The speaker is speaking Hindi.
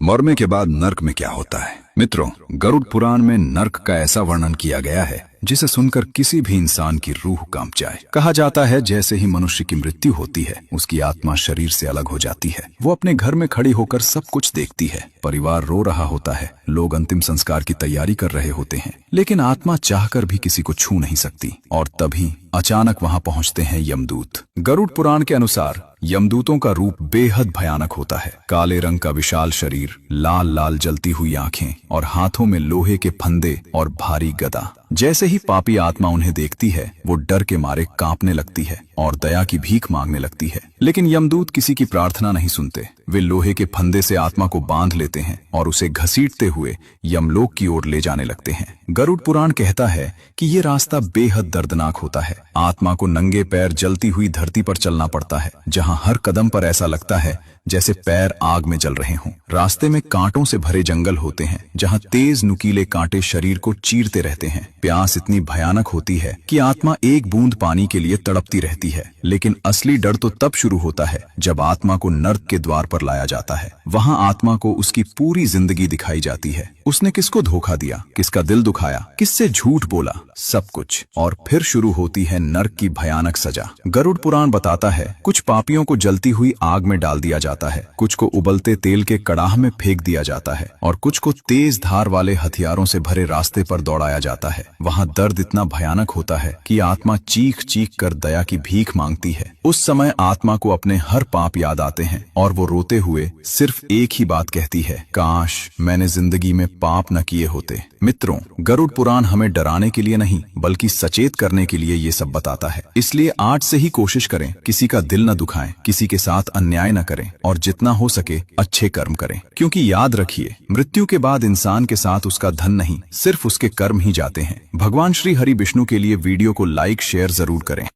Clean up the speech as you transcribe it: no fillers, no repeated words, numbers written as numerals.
मरने के बाद नर्क में क्या होता है? मित्रों, गरुड़ पुराण में नर्क का ऐसा वर्णन किया गया है जिसे सुनकर किसी भी इंसान की रूह कांप जाए। कहा जाता है जैसे ही मनुष्य की मृत्यु होती है उसकी आत्मा शरीर से अलग हो जाती है। वो अपने घर में खड़ी होकर सब कुछ देखती है। परिवार रो रहा होता है, लोग अंतिम संस्कार की तैयारी कर रहे होते हैं, लेकिन आत्मा चाहकर भी किसी को छू नहीं सकती। और तभी अचानक वहां पहुंचते हैं यमदूत। गरुड़ पुराण के अनुसार यमदूतों का रूप बेहद भयानक होता है। काले रंग का विशाल शरीर, लाल लाल जलती हुई आंखें और हाथों में लोहे के फंदे और भारी गदा। जैसे ही पापी आत्मा उन्हें देखती है वो डर के मारे कांपने लगती है और दया की भीख मांगने लगती है। लेकिन यमदूत किसी की प्रार्थना नहीं सुनते। वे लोहे के फंदे से आत्मा को बांध लेते हैं और उसे घसीटते हुए यमलोक की ओर ले जाने लगते हैं। गरुड़ पुराण कहता है कि ये रास्ता बेहद दर्दनाक होता है। आत्मा को नंगे पैर जलती हुई धरती पर चलना पड़ता है, जहां हर कदम पर ऐसा लगता है जैसे पैर आग में जल रहे हों। रास्ते में कांटों से भरे जंगल होते हैं, जहां तेज नुकीले कांटे शरीर को चीरते रहते हैं। प्यास इतनी भयानक होती है कि आत्मा एक बूंद पानी के लिए तड़पती रहती है। लेकिन असली डर तो तब शुरू होता है जब आत्मा को नर्क के द्वार पर लाया जाता है। वहां आत्मा को उसकी पूरी जिंदगी दिखाई जाती है। उसने किसको धोखा दिया, किसका दिल दुखाया, किससे झूठ बोला, सब कुछ। और फिर शुरू होती है नर्क की भयानक सजा। गरुड़ पुराण बताता है कुछ पापियों को जलती हुई आग में डाल दिया जाता है, कुछ को उबलते तेल के कड़ाह में फेंक दिया जाता है और कुछ को तेज धार वाले हथियारों से भरे रास्ते पर दौड़ाया जाता है। वहां दर्द इतना भयानक होता है कि आत्मा चीख चीख कर दया की भीख मांगती है। उस समय आत्मा को अपने हर पाप याद आते हैं और वो रोते हुए सिर्फ एक ही बात कहती है, काश मैंने जिंदगी में पाप न किए होते। मित्रों, गरुड़ पुराण हमें डराने के लिए नहीं बल्कि सचेत करने के लिए ये सब बताता है। इसलिए आज से ही कोशिश करें किसी का दिल न दुखाएं, किसी के साथ अन्याय न करें और जितना हो सके अच्छे कर्म करें। क्योंकि याद रखिए, मृत्यु के बाद इंसान के साथ उसका धन नहीं, सिर्फ उसके कर्म ही जाते हैं। भगवान श्री हरि विष्णु के लिए वीडियो को लाइक शेयर जरूर करें।